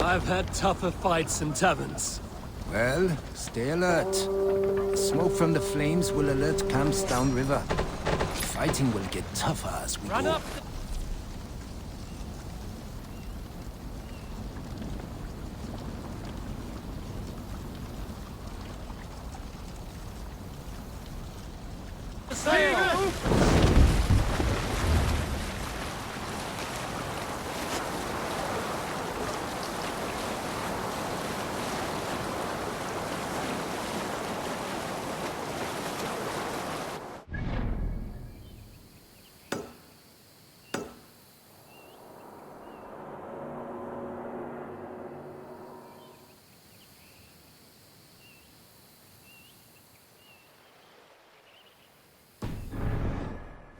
I've had tougher fights in taverns. Well, stay alert. The smoke from the flames will alert camps downriver. Fighting will get tougher as we Run go. up! Sail!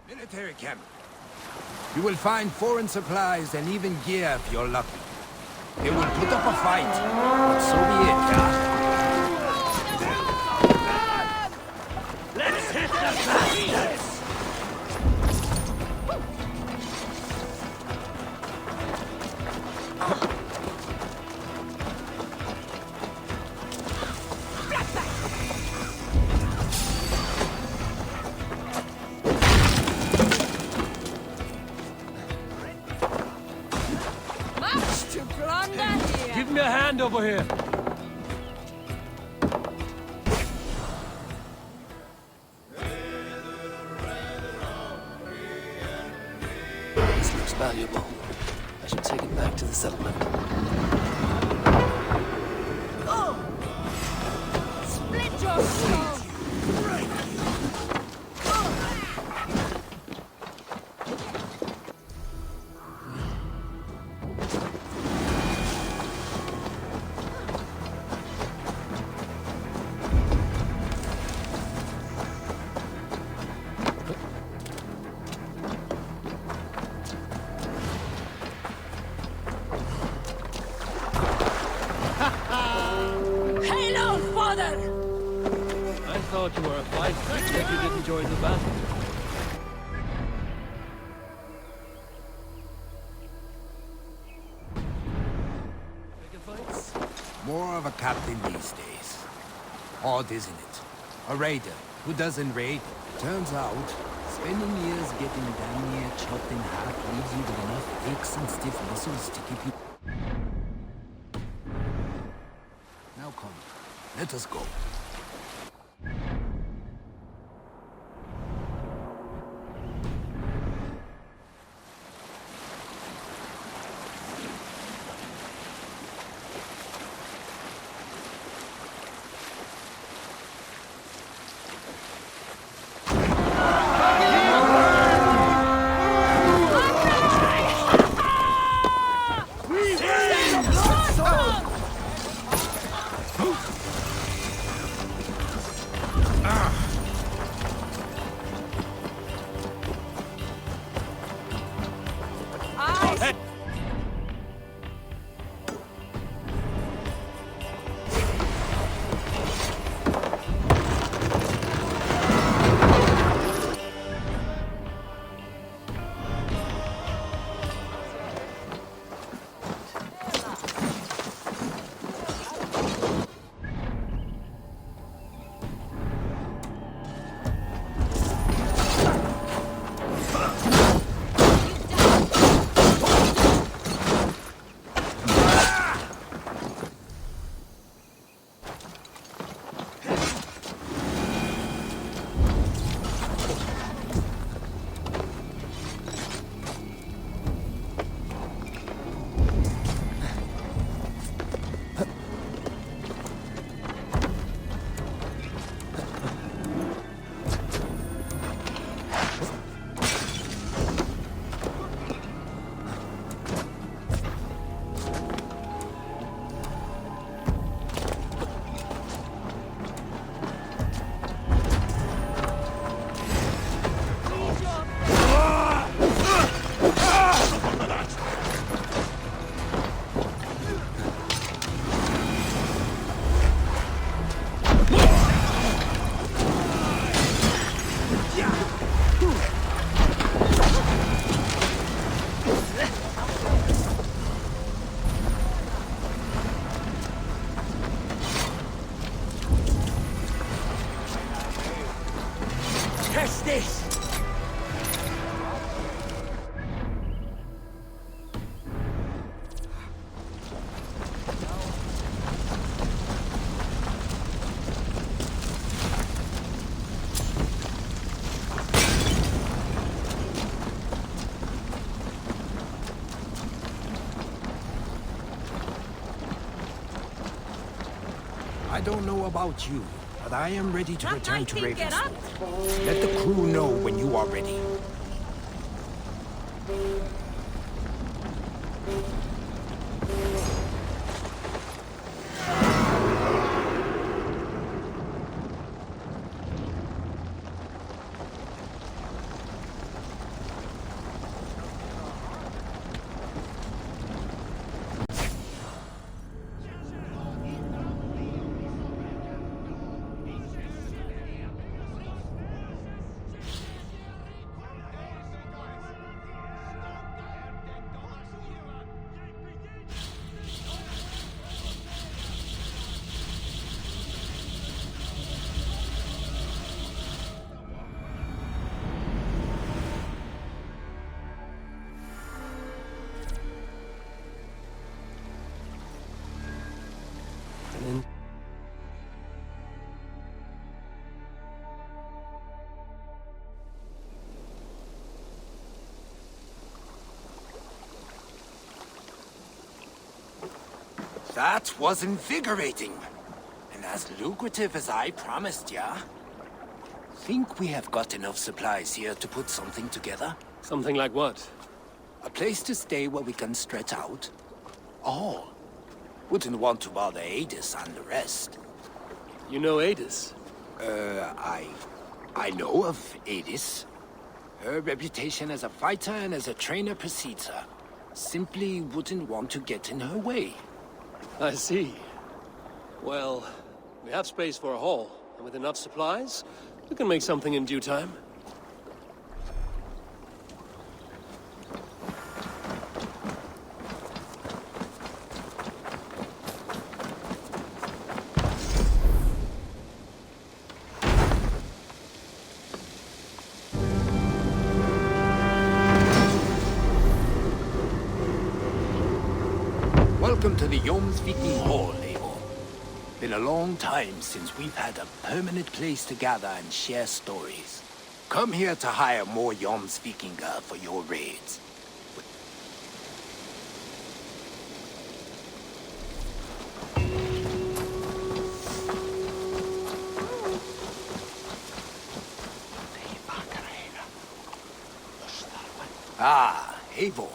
Military camp. You will find foreign supplies and even gear if you're lucky. They will put up a fight, but so be it, yeah? Let's hit the bastards! Give me a hand over here. This looks valuable. I should take it back to the settlement. Oh! Split your skull! Hail, father! I thought you were a fighter, but you didn't join the battle. Bigger fights? More of a captain these days. Odd, isn't it? A raider who doesn't raid. Turns out, spending years getting damn near chopped in half leaves you with enough aches and stiff muscles to keep you... Now come, let us go. I don't know about you, but I am ready to That return might to think it up. Ravenswood. Let the crew know when you are ready. And then That was invigorating. And as lucrative as I promised ya. Think we have got enough supplies here to put something together? something like what? A place to stay where we can stretch out? All. Wouldn't want to bother Adis and the rest. You know Adis? I know of Adis. Her reputation as a fighter and as a trainer precedes her. Simply wouldn't want to get in her way. I see. Well, we have space for a hall, and with enough supplies, we can make something in due time. Welcome to the Jomsviking Hall, Eivor. Been a long time since we've had a permanent place to gather and share stories. Come here to hire more Jomsvikinga for your raids. Ah, Eivor.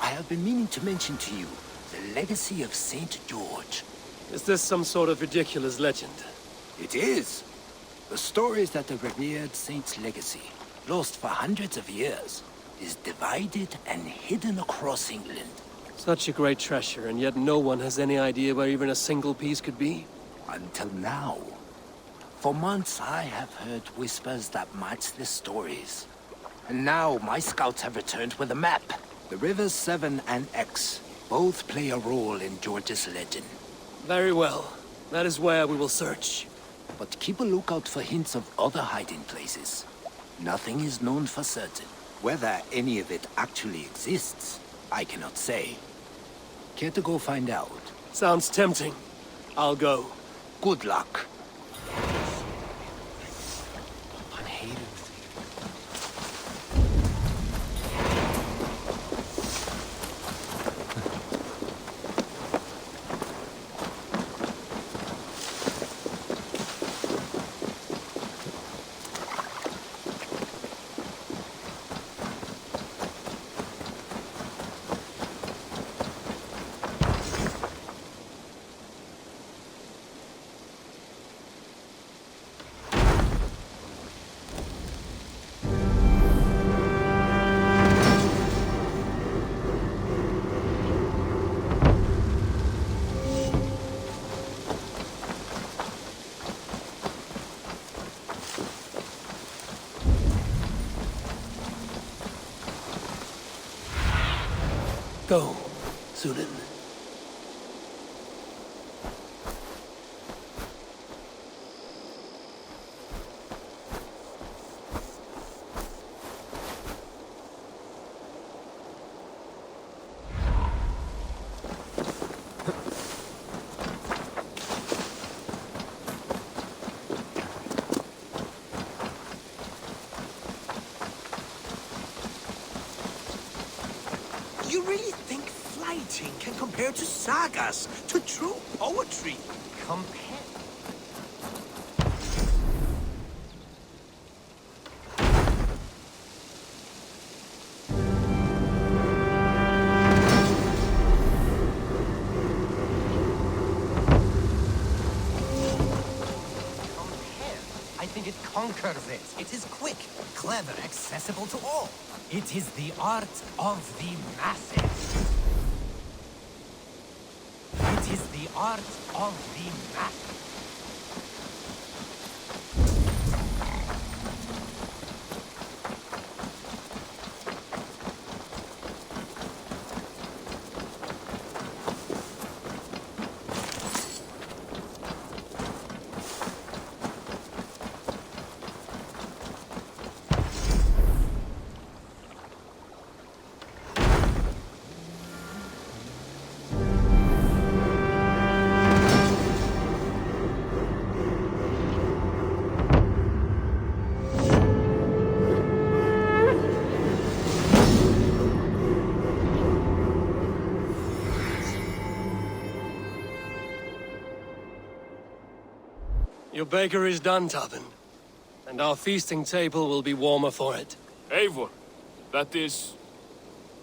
I have been meaning to mention to you the legacy of Saint George. Is this some sort of ridiculous legend? It is. The stories that the revered saint's legacy, lost for hundreds of years, is divided and hidden across England. Such a great treasure, and yet no one has any idea where even a single piece could be? Until now. For months I have heard whispers that match the stories. And now my scouts have returned with a map. The rivers Severn and Exe both play a role in George's legend. Very well. That is where we will search. But keep a lookout for hints of other hiding places. Nothing is known for certain. Whether any of it actually exists, I cannot say. Care to go find out? Sounds tempting. I'll go. Good luck. Go, Sunan. You really think fighting can compare to sagas, to true poetry? Compare? conquer this. It is quick, clever, accessible to all. It is the art of the masses. It is the art of the masses. Your baker is done, Tobin. And our feasting table will be warmer for it. Eivor, that is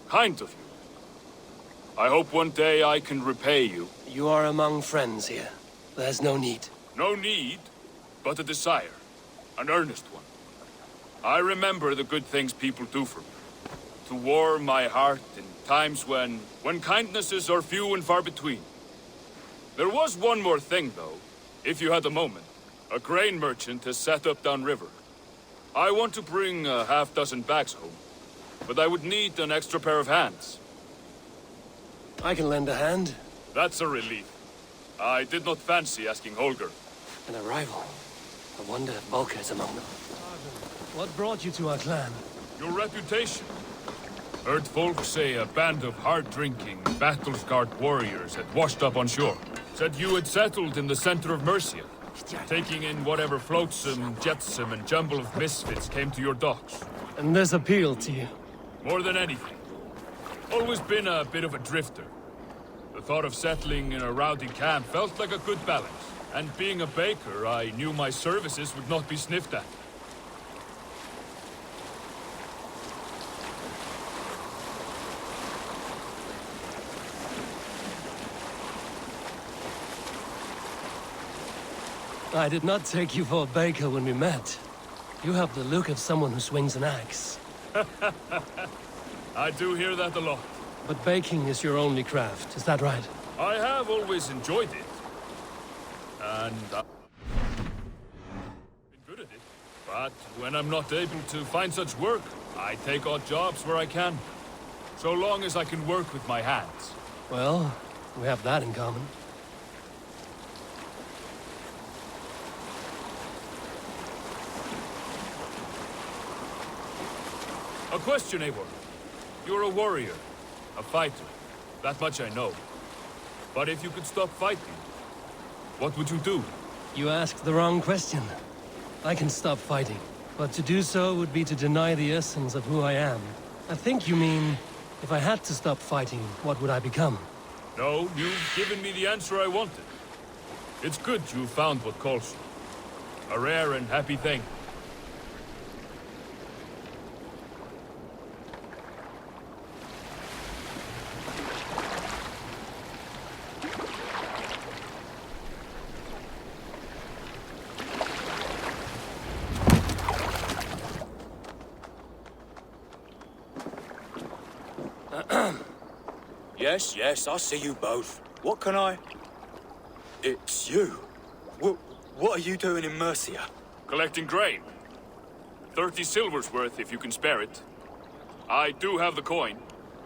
kind of you. I hope one day I can repay you. You are among friends here. There's no need. No need, but a desire. An earnest one. I remember the good things people do for me. To warm my heart in times when kindnesses are few and far between. There was one more thing, though, if you had a moment. A grain merchant has set up downriver. I want to bring a half-dozen bags home, but I would need an extra pair of hands. I can lend a hand. That's a relief. I did not fancy asking Holger. An arrival. I wonder if Volker is among them. What brought you to our clan? Your reputation. Heard folk say a band of hard-drinking, battle-scarred warriors had washed up on shore. Said you had settled in the center of Mercia, taking in whatever flotsam, jetsam, and jumble of misfits came to your docks. And this appealed to you? More than anything. Always been a bit of a drifter. The thought of settling in a rowdy camp felt like a good balance. And being a baker, I knew my services would not be sniffed at. I did not take you for a baker when we met. You have the look of someone who swings an axe. I do hear that a lot. But baking is your only craft, is that right? I have always enjoyed it. And I've been good at it. But when I'm not able to find such work, I take odd jobs where I can. So long as I can work with my hands. Well, we have that in common. A question, Eivor. You're a warrior, a fighter. That much I know. But if you could stop fighting, what would you do? You asked the wrong question. I can stop fighting, but to do so would be to deny the essence of who I am. I think you mean, if I had to stop fighting, what would I become? No, you've given me the answer I wanted. It's good you found what calls you. A rare and happy thing. Yes, I see you both. What can I... It's you. What are you doing in Mercia? Collecting grain. 30 silver's worth if you can spare it. I do have the coin.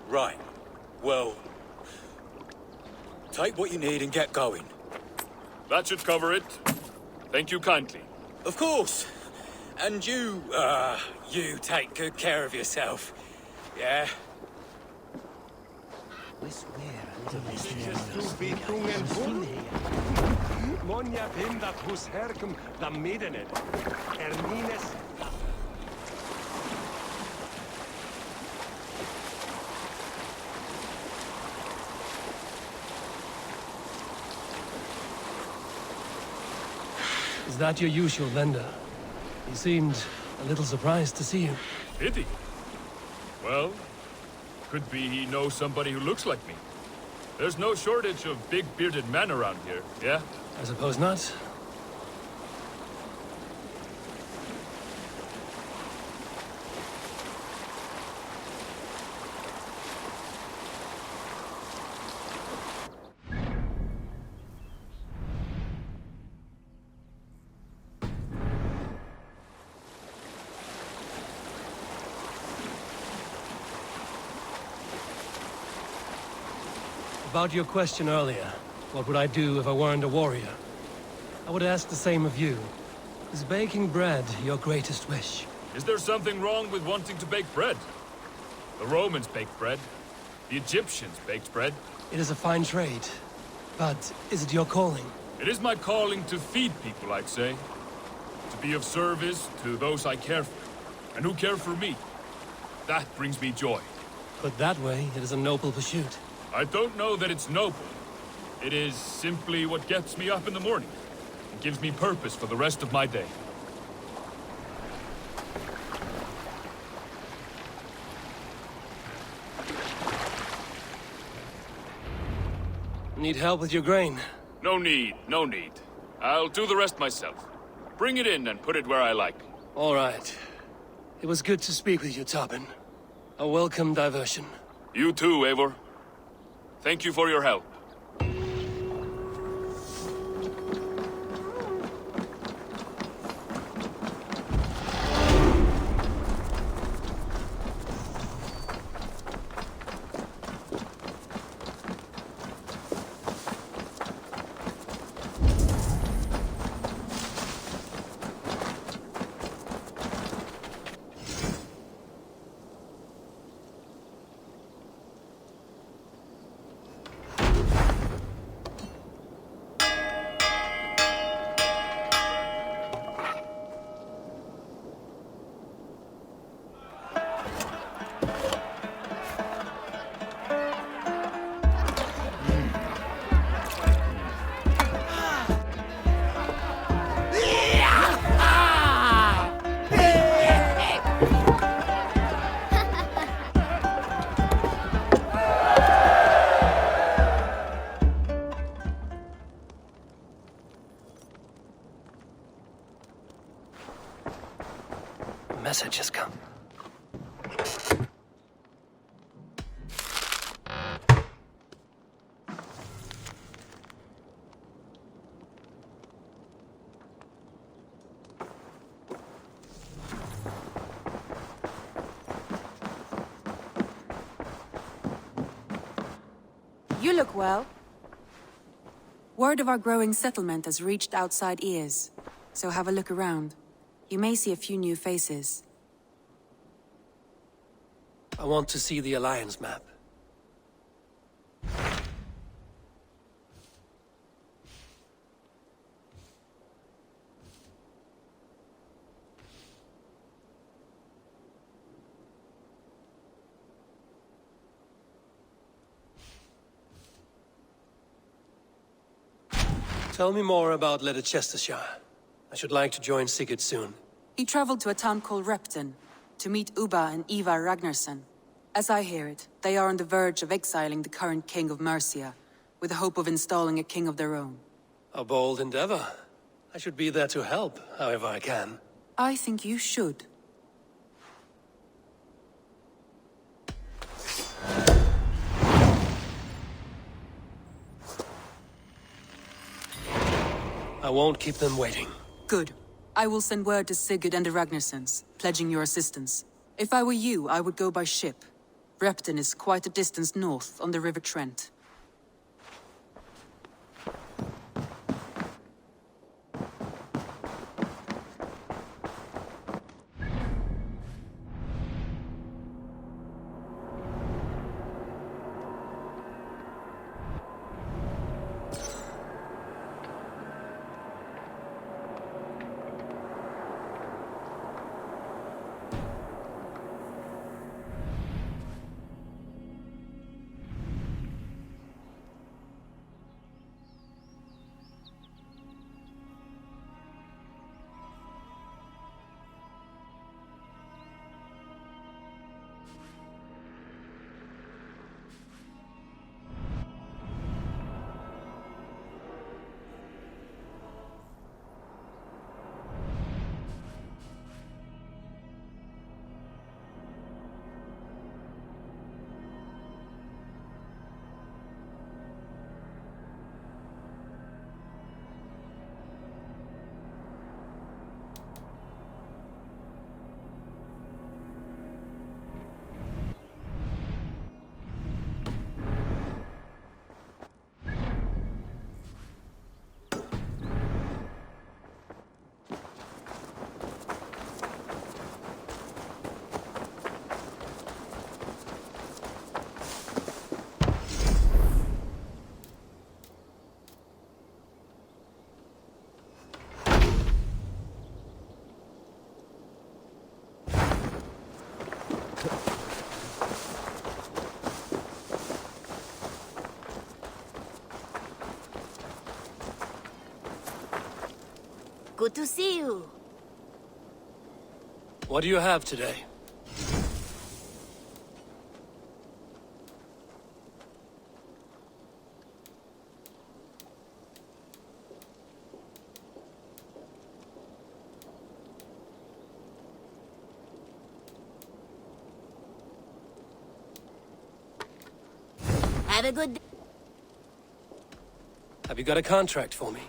Right. Well... take what you need and get going. That should cover it. Thank you kindly. Of course. And you take good care of yourself. Yeah? Monja pindat hos herkum da middenet. Ernines. Is that your usual vendor? He seemed a little surprised to see you. Did he? Well, could be he knows somebody who looks like me. There's no shortage of big bearded men around here, yeah? I suppose not. About your question earlier, what would I do if I weren't a warrior? I would ask the same of you. Is baking bread your greatest wish? Is there something wrong with wanting to bake bread? The Romans baked bread. The Egyptians baked bread. It is a fine trade. But is it your calling? It is my calling to feed people, I'd say. To be of service to those I care for, and who care for me. That brings me joy. Put that way, it is a noble pursuit. I don't know that it's noble. It is simply what gets me up in the morning. It gives me purpose for the rest of my day. Need help with your grain? No need, no need. I'll do the rest myself. Bring it in and put it where I like. All right. It was good to speak with you, Tobin. A welcome diversion. You too, Eivor. Thank you for your help. Message has come. You look well. Word of our growing settlement has reached outside ears, so have a look around. You may see a few new faces. I want to see the Alliance map. Tell me more about Leicestershire. I should like to join Sigurd soon. He traveled to a town called Repton to meet Ubba and Eva Ragnarsson. As I hear it, they are on the verge of exiling the current king of Mercia, with the hope of installing a king of their own. A bold endeavor. I should be there to help, however I can. I think you should. I won't keep them waiting. Good. I will send word to Sigurd and the Ragnarssons, pledging your assistance. If I were you, I would go by ship. Repton is quite a distance north on the River Trent. Good to see you. What do you have today? Have a good day. Have you got a contract for me?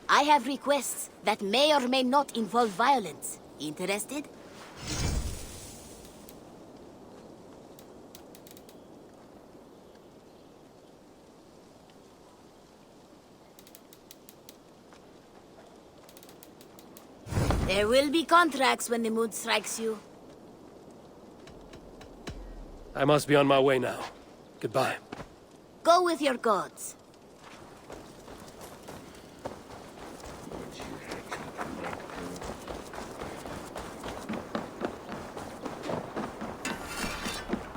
I have requests that may or may not involve violence. Interested? There will be contracts when the mood strikes you. I must be on my way now. Goodbye. Go with your gods.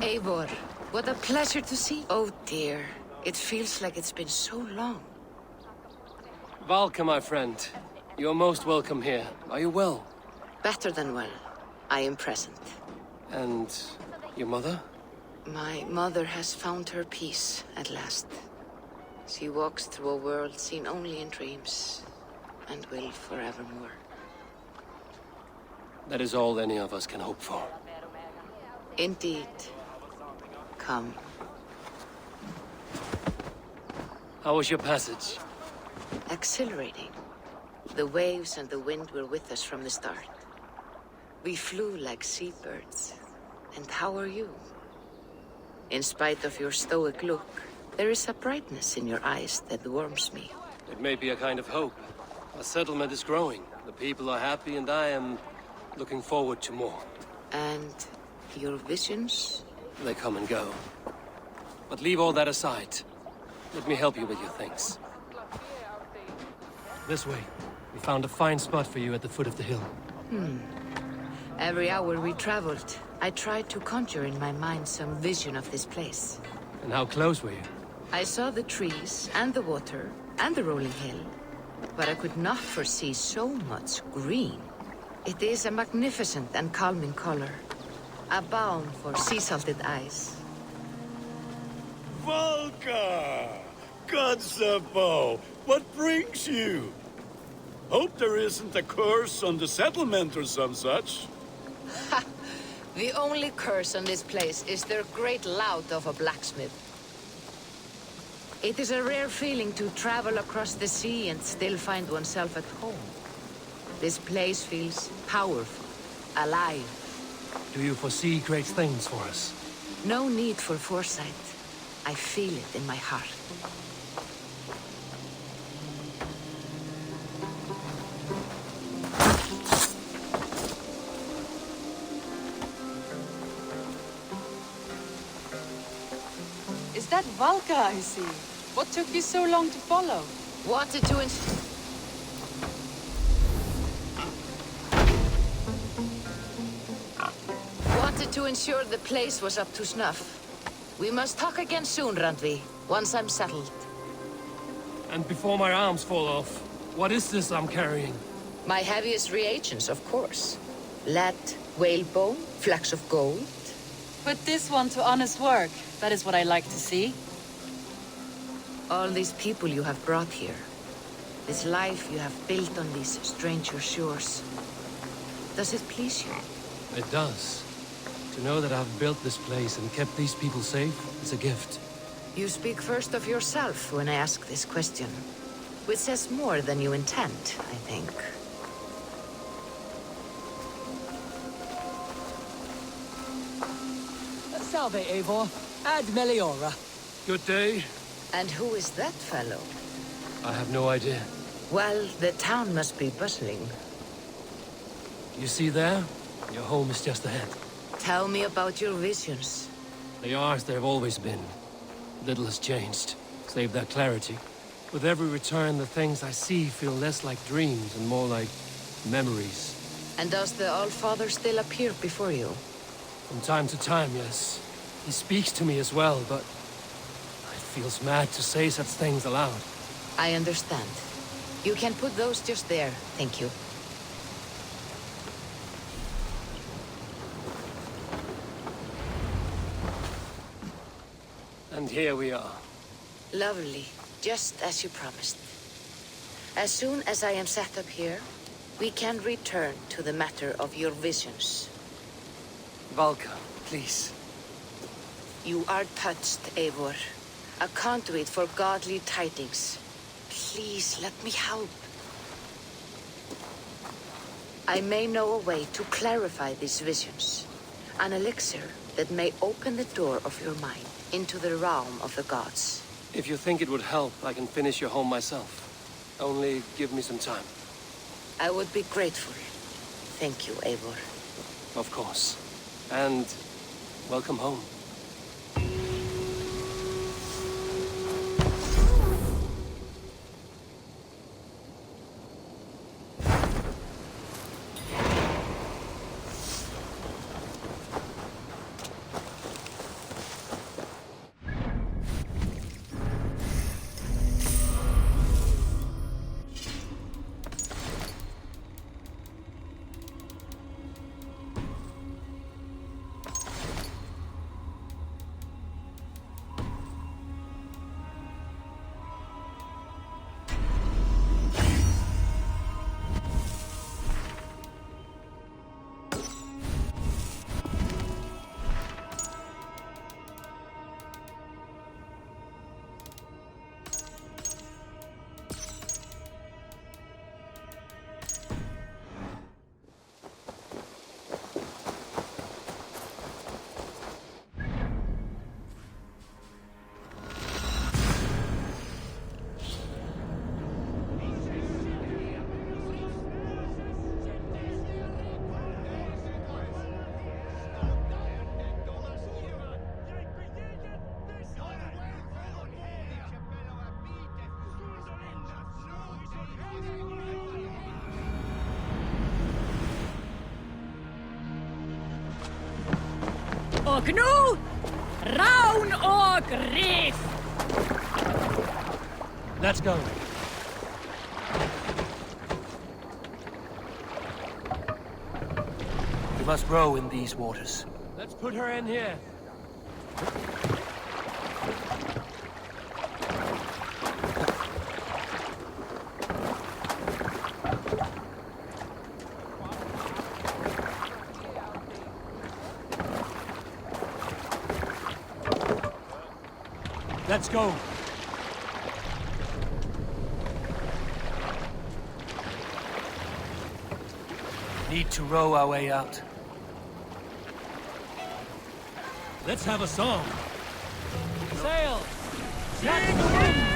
Eivor, what a pleasure to see. Oh dear, it feels like it's been so long. Valka, my friend. You're most welcome here. Are you well? Better than well. I am present. And your mother? My mother has found her peace at last. She walks through a world seen only in dreams, and will forevermore. That is all any of us can hope for. Indeed. Come. How was your passage? Exhilarating. The waves and the wind were with us from the start. We flew like seabirds. And how are you? In spite of your stoic look, there is a brightness in your eyes that warms me. It may be a kind of hope. Our settlement is growing. The people are happy and I am looking forward to more. And your visions? They come and go. But leave all that aside. Let me help you with your things. This way. We found a fine spot for you at the foot of the hill. Every hour we traveled, I tried to conjure in my mind some vision of this place. And how close were you? I saw the trees, and the water, and the rolling hill. But I could not foresee so much green. It is a magnificent and calming color. A balm for sea-salted eyes. Valka! Godsapo! What brings you? Hope there isn't a curse on the settlement or some such. The only curse on this place is their great lout of a blacksmith. It is a rare feeling to travel across the sea and still find oneself at home. This place feels powerful, alive. Do you foresee great things for us? No need for foresight. I feel it in my heart. Is that Valka I see? What took you so long to follow? Wanted to ensure the place was up to snuff. We must talk again soon, Randvi, once I'm settled. And before my arms fall off, what is this I'm carrying? My heaviest reagents, of course. Lead, whalebone, flecks of gold. Put this one to honest work. That is what I like to see. All these people you have brought here. This life you have built on these stranger shores. Does it please you? It does. To know that I've built this place and kept these people safe is a gift. You speak first of yourself when I ask this question. Which says more than you intend, I think. Salve, Eivor. Ad Meliora. Good day. And who is that fellow? I have no idea. Well, the town must be bustling. You see there? Your home is just ahead. Tell me about your visions. They are as they've always been. Little has changed, save their clarity. With every return, the things I see feel less like dreams and more like memories. And does the Allfather still appear before you? From time to time, yes. He speaks to me as well, but it feels mad to say such things aloud. I understand. You can put those just there, thank you. here we are. Lovely, just as you promised. As soon as I am set up here, we can return to the matter of your visions. Valka, please. You are touched, Eivor. A conduit for godly tidings. Please, let me help. I may know a way to clarify these visions. An elixir that may open the door of your mind into the realm of the gods. If you think it would help, I can finish your home myself. Only give me some time. I would be grateful. Thank you, Eivor. Of course. And welcome home. Og nú, rán og rif! Let's go. We must row in these waters. Let's put her in here. Let's go. Need to row our way out. Let's have a song. Sail! Catch the wind!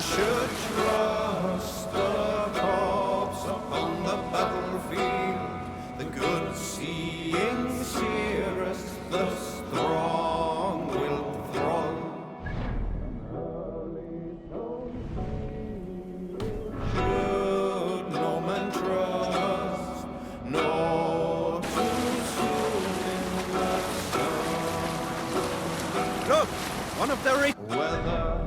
Should trust the corpse upon the battlefield. The good seeing seerest, the strong will thrall. Should no man trust, nor too soon in the sun. Look! One of the Whether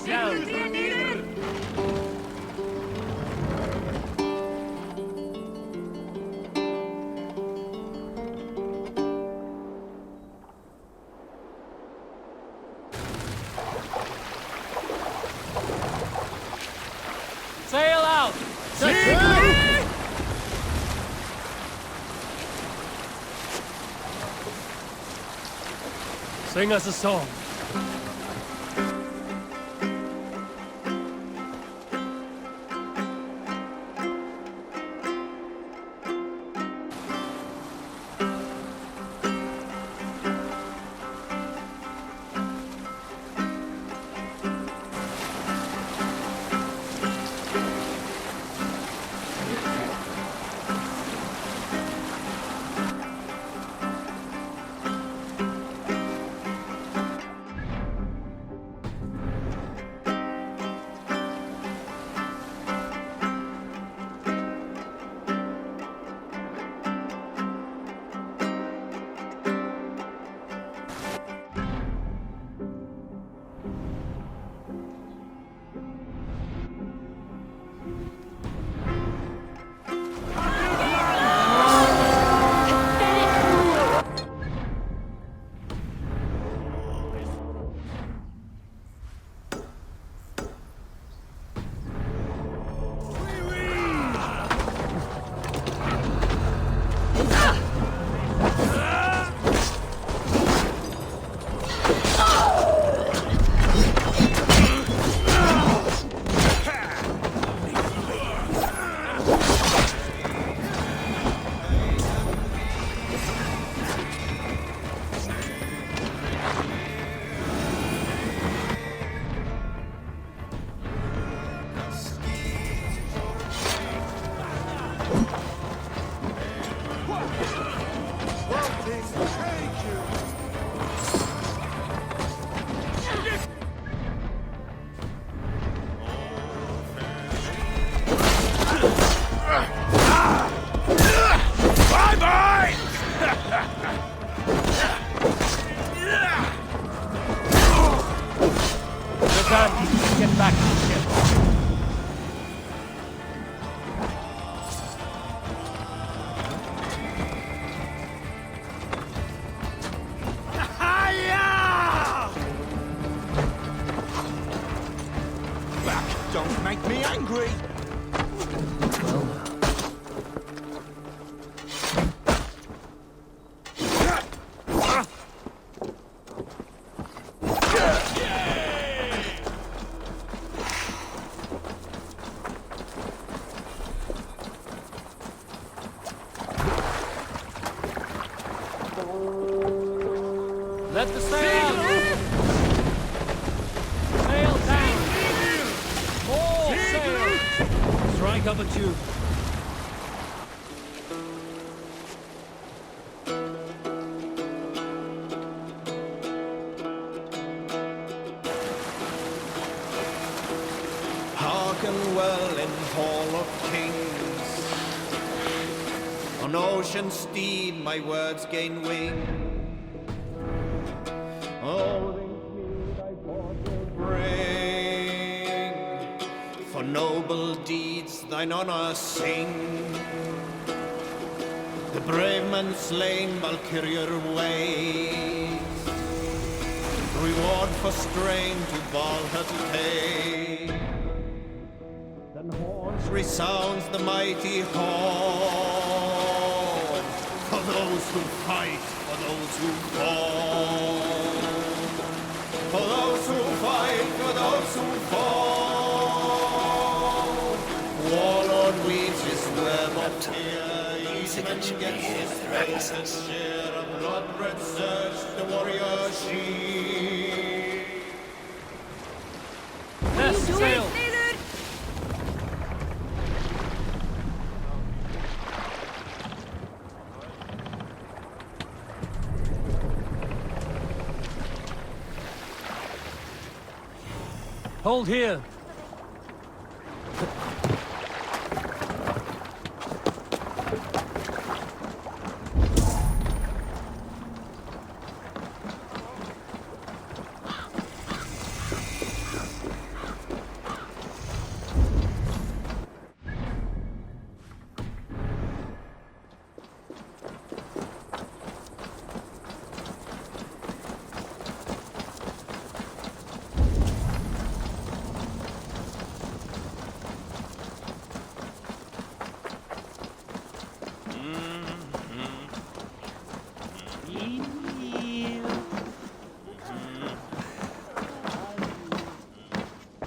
Sail out! Sing us a song. Get back to the ship. Don't make me angry! Let the sail out! Sail down! All sail! Strike up a tune. Hearken well in Hall of Kings. On ocean steed my words gain wing. Oh, these I thought will bring. For noble deeds thine honor sing. The brave man slain Valkyrier ways. Reward for strain to Valhalla to pay. Then horns resounds the mighty horn. For those who fight, for those who fall. For those who fight, for those who fall. Warlord weeds his web of tear. Even gets his faces share of blood-red surge, the warrior she. Yes, sail! Hold here.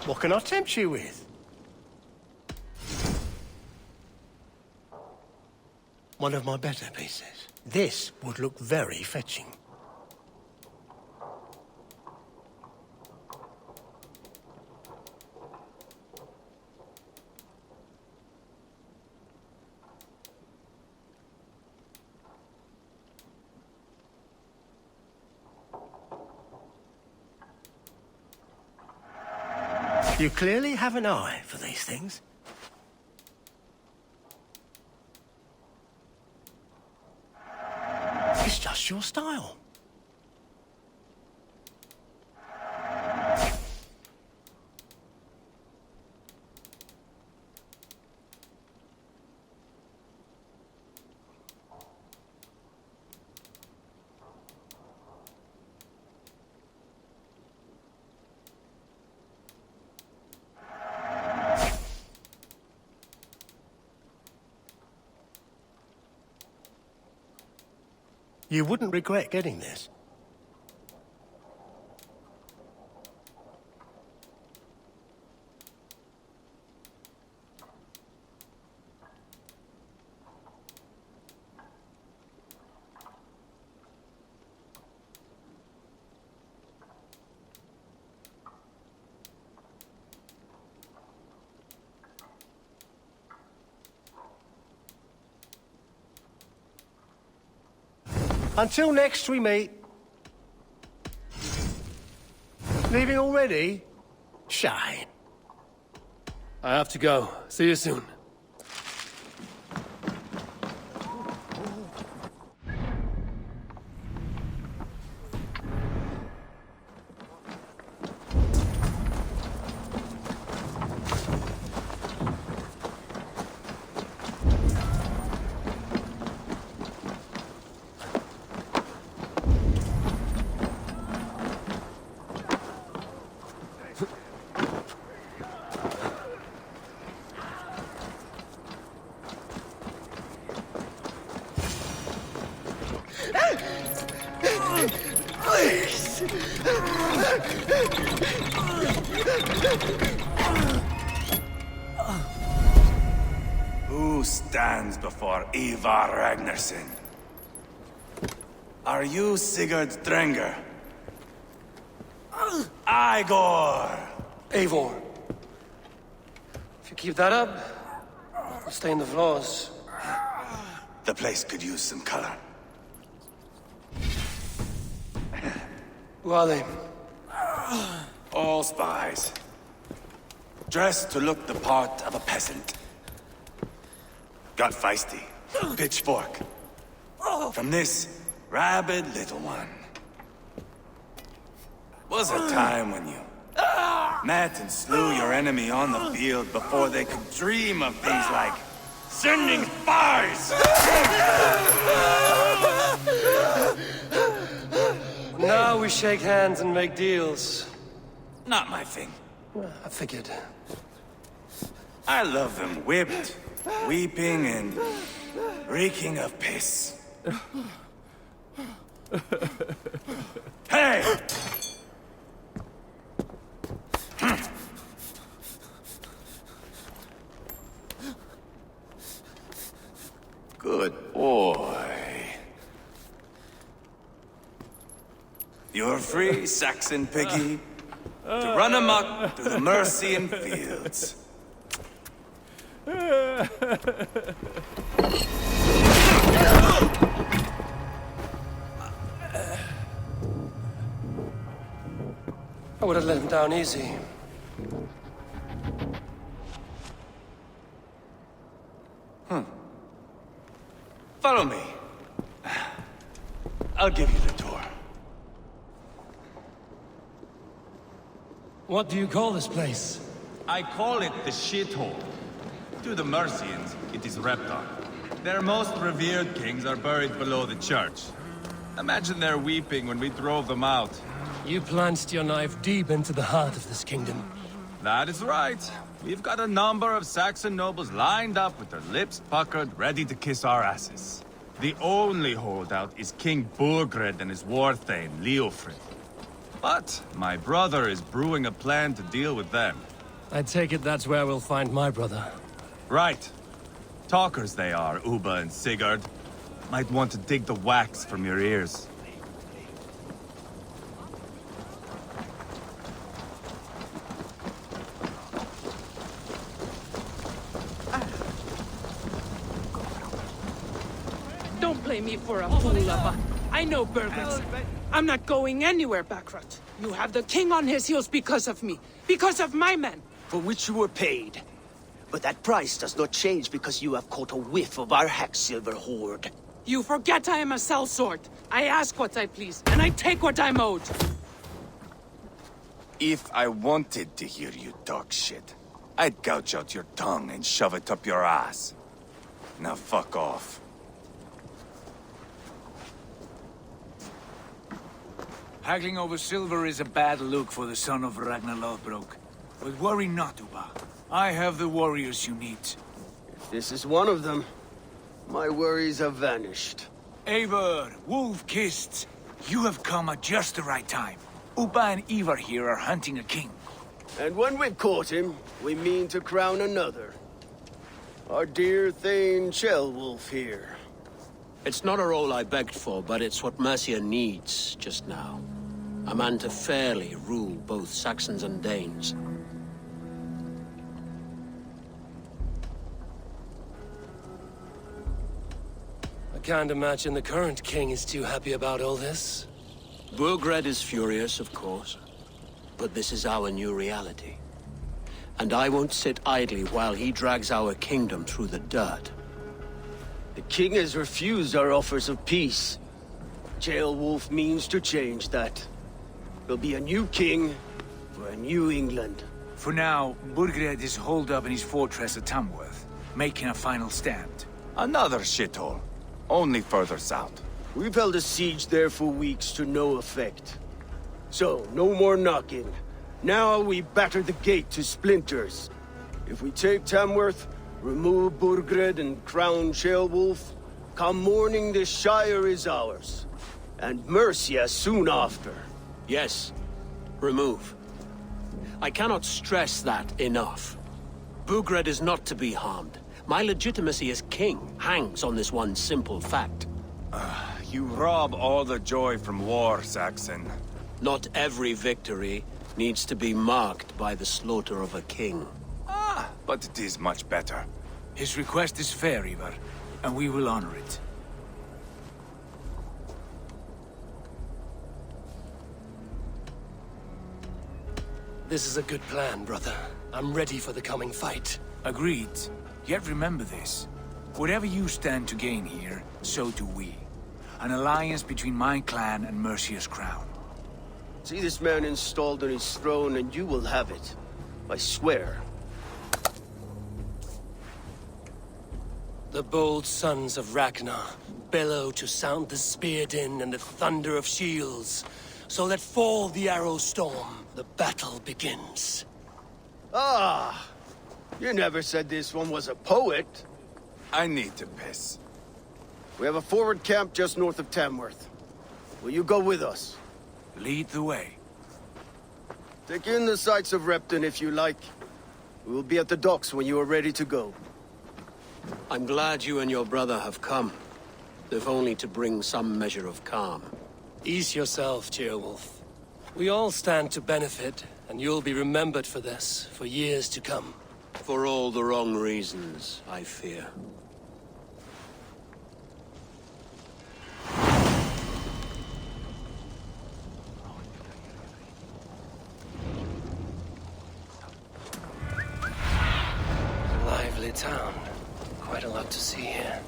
What can I tempt you with? One of my better pieces. This would look very fetching. You clearly have an eye for these things. It's just your style. You wouldn't regret getting this. Until next we meet. Leaving already? Shame. I have to go. See you soon. Who stands before Ivar Ragnarsson? Are you Sigurd Drenger? Igor! Eivor. If you keep that up, I'll stain the floors. The place could use some color. Who are they? All spies. Dressed to look the part of a peasant. Got feisty. Pitchfork. From this rabid little one. Was a time when you met and slew your enemy on the field before they could dream of things like sending spies! Now we shake hands and make deals. Not my thing. I figured. I love them whipped, weeping, and reeking of piss. Hey! Good boy. You're free, Saxon piggy, to run amok through the Mercian fields. I would have let him down easy. Follow me. I'll give you the tour. What do you call this place? I call it the shithole. To the Mercians, it is Reptar. Their most revered kings are buried below the church. Imagine their weeping when we drove them out. You plunged your knife deep into the heart of this kingdom. That is right. We've got a number of Saxon nobles lined up with their lips puckered, ready to kiss our asses. The only holdout is King Burgred and his war-thane, Leofrid. But my brother is brewing a plan to deal with them. I take it that's where we'll find my brother. Right. Talkers they are, Uba and Sigurd. Might want to dig the wax from your ears. Don't play me for a fool, Abba. I know Burgers. I'm not going anywhere, Backrot. You have the king on his heels because of me. Because of my men. For which you were paid. But that price does not change because you have caught a whiff of our Hacksilver hoard. You forget I am a sellsword. I ask what I please, and I take what I'm owed. If I wanted to hear you talk shit, I'd gouge out your tongue and shove it up your ass. Now fuck off. Haggling over silver is a bad look for the son of Ragnar Lothbrok. But worry not, Uba. I have the warriors you need. If this is one of them, my worries have vanished. Eivor, Wolf-Kissed, you have come at just the right time. Uba and Ivar here are hunting a king. And when we've caught him, we mean to crown another. Our dear Thane Ceolwulf here. It's not a role I begged for, but it's what Mercia needs just now. A man to fairly rule both Saxons and Danes. I can't imagine the current king is too happy about all this. Burgred is furious, of course. But this is our new reality. And I won't sit idly while he drags our kingdom through the dirt. The king has refused our offers of peace. Ceolwulf means to change that. There'll be a new king for a new England. For now, Burgred is holed up in his fortress at Tamworth, making a final stand. Another shithole. Only further south. We've held a siege there for weeks to no effect. So, no more knocking. Now we batter the gate to splinters. If we take Tamworth, remove Burgred and crown Ceolwulf, come morning the Shire is ours. And Mercia soon after. Yes, remove. I cannot stress that enough. Burgred is not to be harmed. My legitimacy as king hangs on this one simple fact. You rob all the joy from war, Saxon. Not every victory needs to be marked by the slaughter of a king. But it is much better. His request is fair, Ivar, and we will honor it. This is a good plan, brother. I'm ready for the coming fight. Agreed. Yet remember this. Whatever you stand to gain here, so do we. An alliance between my clan and Mercia's crown. See this man installed on his throne and you will have it. I swear. The bold sons of Ragnar bellow to sound the spear din and the thunder of shields. So let fall the arrow storm. The battle begins. Ah! You never said this one was a poet. I need to piss. We have a forward camp just north of Tamworth. Will you go with us? Lead the way. Take in the sights of Repton if you like. We will be at the docks when you are ready to go. I'm glad you and your brother have come. If only to bring some measure of calm. Ease yourself, Ceolwulf. We all stand to benefit, and you'll be remembered for this, for years to come. For all the wrong reasons, I fear. Lively town. Quite a lot to see here.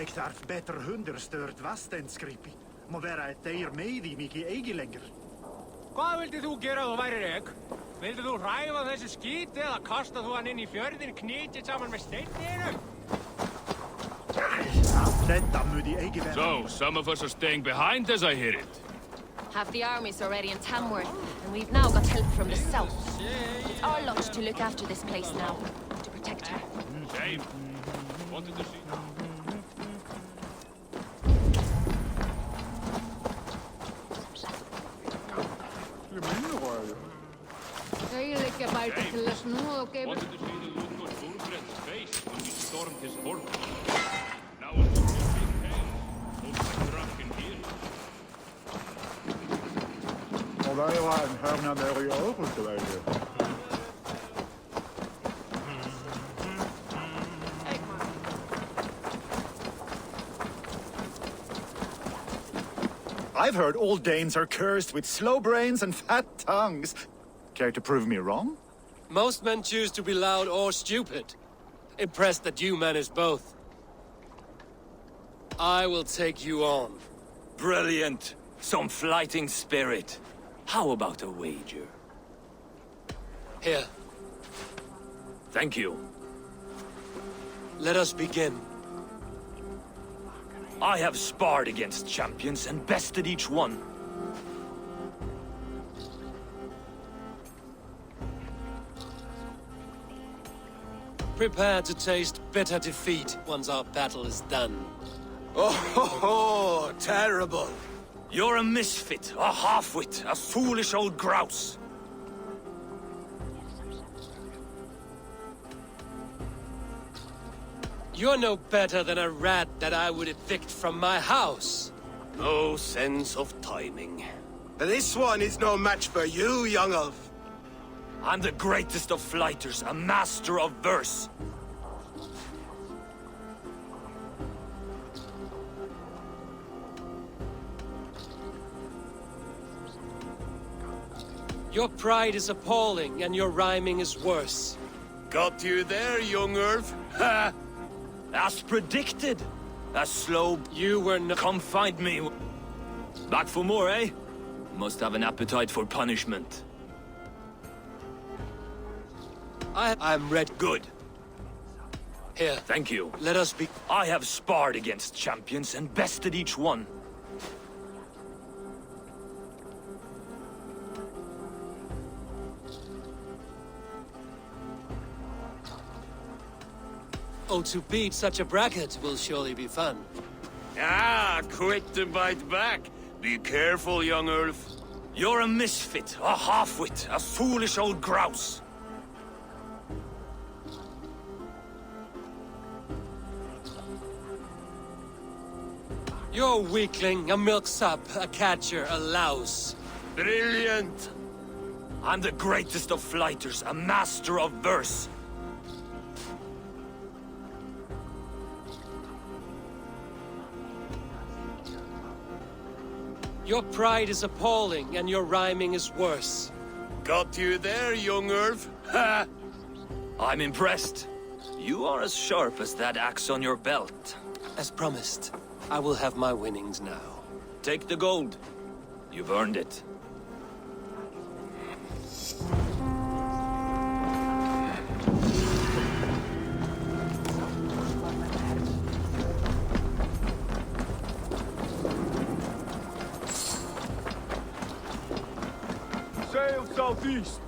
Ik darf beter hunderstört vasten skripi. Må vera ett deir með í mikið eigilengur. Hvað vildi þú gera þú væri rek? Vildi þú hræfa þessu skíti eða kasta þú hann inn í fjörðin knítið saman með steininu? Þetta muni eigi vera. So, some of us are staying behind as I hear it. Half the army's already in Tamworth, and we've now got help from the south. It's our lot to look after this place now, to protect her. Shame. Wanted to see. Eiginlega bæti til að snúa og gefa. Wanted to see the look on Bulgren's face when we stormed his fortress. Now it's a big pain. Open drunken here. Og hvad var en hørner der i Aarhus, det var det? I've heard all Danes are cursed with slow brains and fat tongues. Care to prove me wrong? Most men choose to be loud or stupid. Impressed that you manage both. I will take you on. Brilliant. Some fighting spirit. How about a wager? Here. Thank you. Let us begin. I have sparred against champions and bested each one. Prepare to taste bitter defeat once our battle is done. Oh, terrible. You're a misfit, a half-wit, a foolish old grouse. You're no better than a rat that I would evict from my house. No sense of timing. This one is no match for you, young elf. I'm the greatest of flighters, a master of verse. Your pride is appalling, and your rhyming is worse. Got you there, young earth. Ha! As predicted. A slow... You were no... Come find me. Back for more, eh? Must have an appetite for punishment. I'm ready. Good. Here. Thank you. Let us be... I have sparred against champions and bested each one. Oh, to beat such a bracket will surely be fun. Ah, quick to bite back. Be careful, young earth. You're a misfit, a half-wit, a foolish old grouse. You're a weakling, a milksop, a catcher, a louse. Brilliant! I'm the greatest of flighters, a master of verse. Your pride is appalling, and your rhyming is worse. Got you there, young earth. Ha! I'm impressed. You are as sharp as that axe on your belt. As promised, I will have my winnings now. Take the gold. You've earned it. Sail southeast.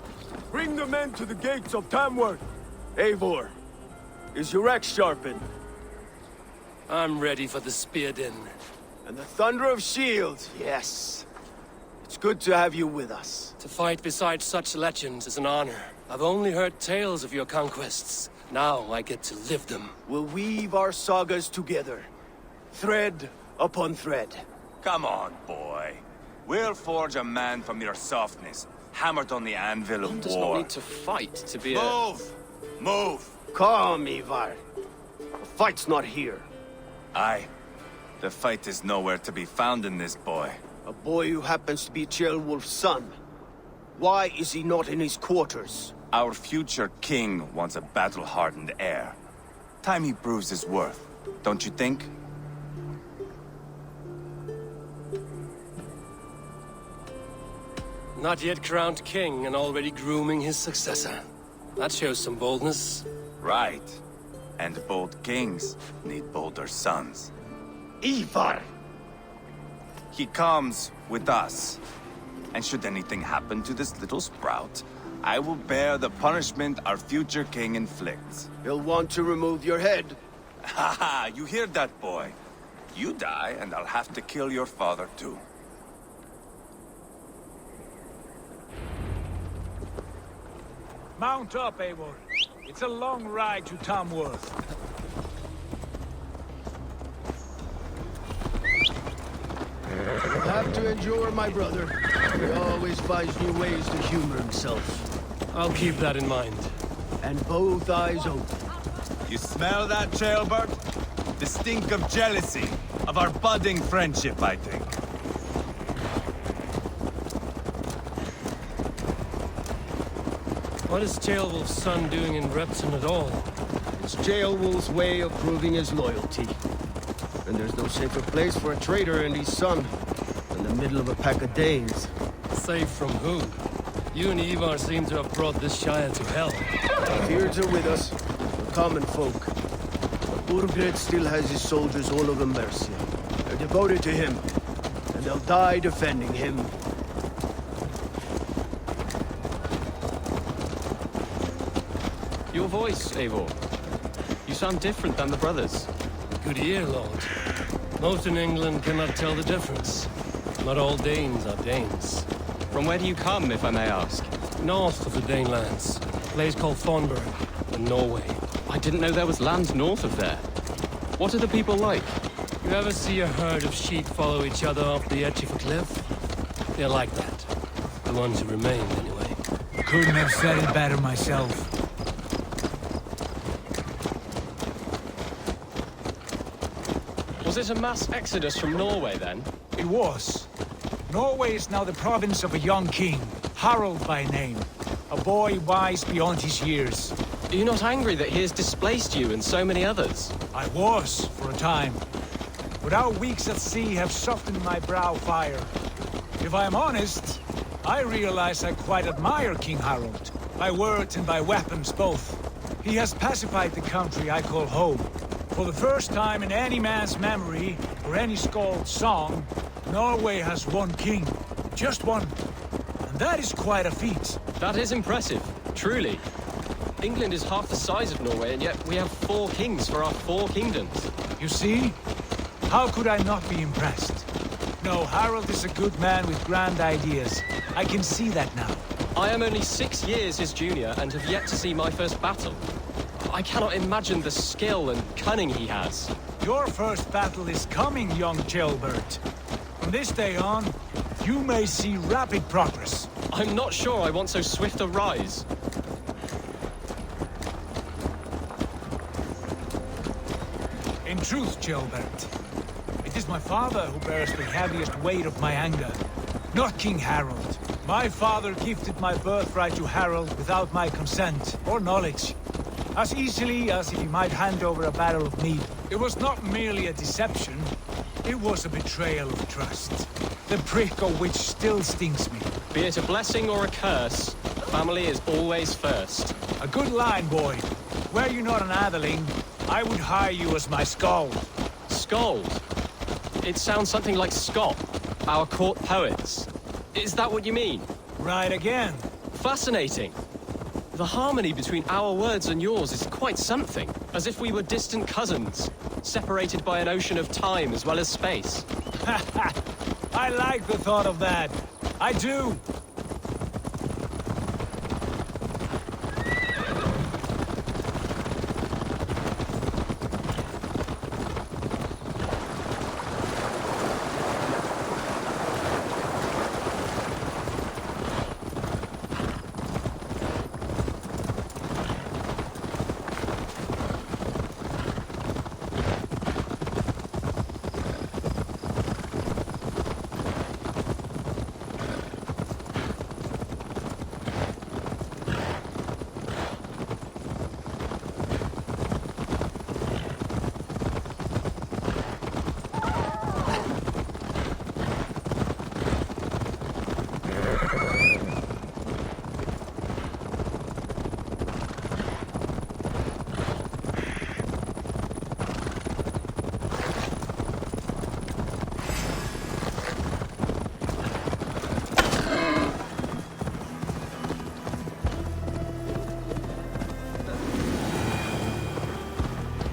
Bring the men to the gates of Tamworth. Eivor, is your axe sharpened? I'm ready for the spear din. And the thunder of shields, yes. It's good to have you with us. To fight beside such legends is an honor. I've only heard tales of your conquests. Now I get to live them. We'll weave our sagas together. Thread upon thread. Come on, boy. We'll forge a man from your softness, hammered on the anvil of One war. does not need to fight to be Move! Move! Calm, Ivar. The fight's not here. Aye. The fight is nowhere to be found in this boy. A boy who happens to be Ceolwulf's son. Why is he not in his quarters? Our future king wants a battle-hardened heir. Time he proves his worth, don't you think? Not yet crowned king and already grooming his successor. That shows some boldness. Right. And bold kings need bolder sons. Ivar! He comes with us. And should anything happen to this little sprout, I will bear the punishment our future king inflicts. He'll want to remove your head. Haha, you hear that, boy? You die, and I'll have to kill your father, too. Mount up, Eivor. It's a long ride to Tamworth. You'll have to endure, my brother. He always finds new ways to humor himself. I'll keep that in mind. And both eyes open. You smell that, jailbird? The stink of jealousy, of our budding friendship, I think. What is Ceolwulf's son doing in Repton at all? It's Ceolwulf's way of proving his loyalty. And there's no safer place for a traitor and his son than the middle of a pack of Danes. Safe from who? You and Ivar seem to have brought this Shire to hell. Fears are with us, the common folk. But Burgred still has his soldiers all over Mercia. They're devoted to him, and they'll die defending him. Your voice, Eivor. You sound different than the brothers. Good ear, Lord. Most in England cannot tell the difference. Not all Danes are Danes. From where do you come, if I may ask? North of the Danelands. A place called Thornburg, in Norway. I didn't know there was land north of there. What are the people like? You ever see a herd of sheep follow each other off the edge of a cliff? They're like that. The ones who remain, anyway. Couldn't have said it better myself. Was it a mass exodus from Norway, then? It was. Norway is now the province of a young king, Harald by name. A boy wise beyond his years. Are you not angry that he has displaced you and so many others? I was, for a time. But our weeks at sea have softened my brow fire. If I am honest, I realize I quite admire King Harald. By words and by weapons both. He has pacified the country I call home. For the first time in any man's memory, or any skald's song, Norway has one king. Just one. And that is quite a feat. That is impressive, truly. England is half the size of Norway, and yet we have 4 kings for our 4 kingdoms. You see? How could I not be impressed? No, Harald is a good man with grand ideas. I can see that now. I am only 6 years his junior, and have yet to see my first battle. I cannot imagine the skill and cunning he has. Your first battle is coming, young jailbird. From this day on, you may see rapid progress. I'm not sure I want so swift a rise. In truth, jailbird, it is my father who bears the heaviest weight of my anger, not King Harald. My father gifted my birthright to Harald without my consent or knowledge. As easily as if he might hand over a barrel of mead. It was not merely a deception, it was a betrayal of trust. The prick of which still stings me. Be it a blessing or a curse, family is always first. A good line, boy. Were you not an atheling, I would hire you as my skald. Skald? It sounds something like Scott, our court poets. Is that what you mean? Right again. Fascinating. The harmony between our words and yours is quite something. As if we were distant cousins, separated by an ocean of time as well as space. I like the thought of that. I do.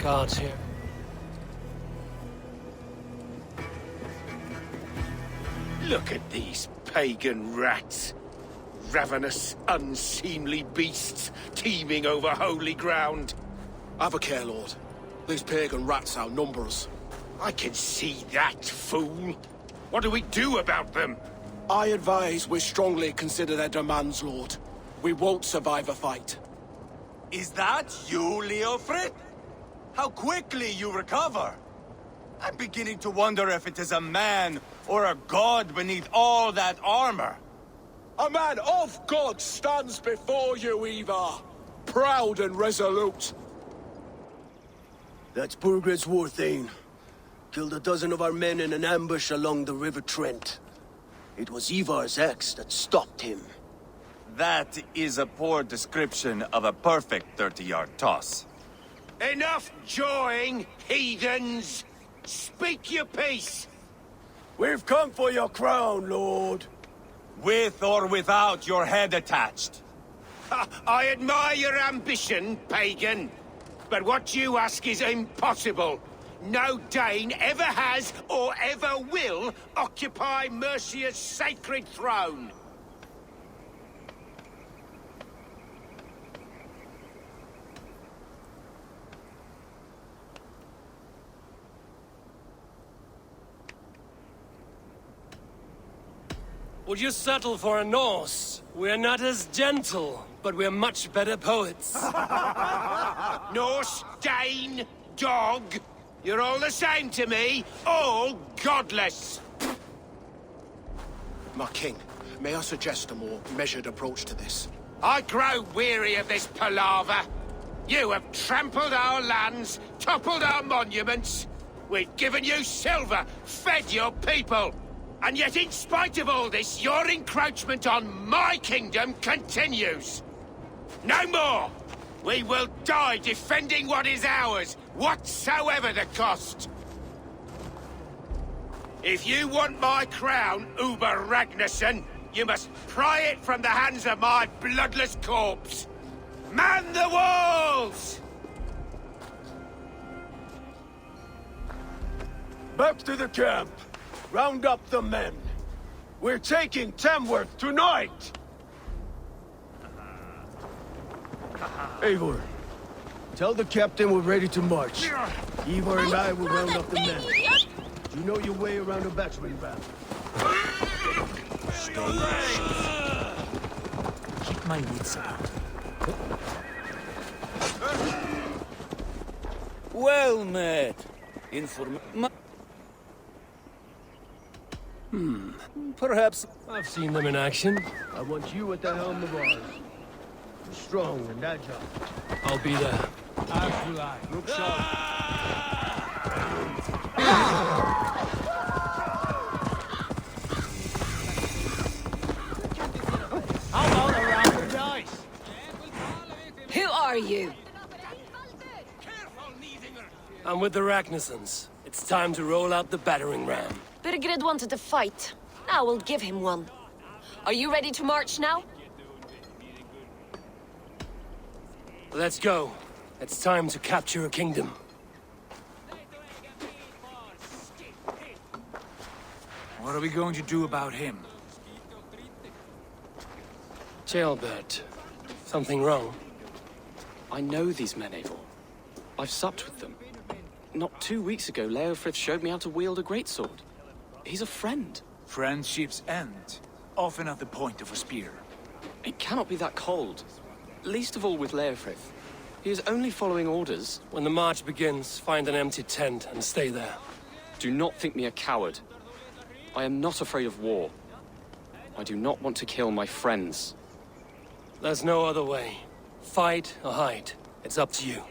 guards here. Look at these pagan rats. Ravenous, unseemly beasts teeming over holy ground. Have a care, Lord. These pagan rats outnumber us. I can see that, fool. What do we do about them? I advise we strongly consider their demands, Lord. We won't survive a fight. Is that you, Leofrid? How quickly you recover! I'm beginning to wonder if it is a man or a god beneath all that armor. A man of God stands before you, Ivar. Proud and resolute. That's Burgred's war thane. Killed a dozen of our men in an ambush along the River Trent. It was Ivar's axe that stopped him. That is a poor description of a perfect 30-yard toss. Enough jawing, heathens! Speak your peace! We've come for your crown, Lord. With or without your head attached. I admire your ambition, pagan. But what you ask is impossible. No Dane ever has or ever will occupy Mercia's sacred throne. Would you settle for a Norse? We're not as gentle, but we're much better poets. Norse, Dane, dog. You're all the same to me. All godless. My king, may I suggest a more measured approach to this? I grow weary of this palaver. You have trampled our lands, toppled our monuments. We've given you silver, fed your people. And yet, in spite of all this, your encroachment on my kingdom continues. No more! We will die defending what is ours, whatsoever the cost. If you want my crown, Uber Ragnarsson, you must pry it from the hands of my bloodless corpse. Man the walls! Back to the camp. Round up the men. We're taking Tamworth tonight! Eivor, tell the captain we're ready to march. Eivor and I will round up the men. You know your way around a battering ram. Stay. Keep my wits about. Well met. Perhaps I've seen them in action. I want you at the helm of ours. Strong and agile. I'll be there. As will I. Look sharp. How about a round of dice? Who are you? I'm with the Ragnarssons. It's time to roll out the battering ram. Burgred wanted to fight. Now we'll give him one. Are you ready to march now? Let's go. It's time to capture a kingdom. What are we going to do about him? Jailbird. Something wrong? I know these men, Eivor. I've supped with them. Not 2 weeks ago, Leofrith showed me how to wield a greatsword. He's a friend. Friendships end, often at the point of a spear. It cannot be that cold. Least of all with Leofrith. He is only following orders. When the march begins, find an empty tent and stay there. Do not think me a coward. I am not afraid of war. I do not want to kill my friends. There's no other way. Fight or hide. It's up to you.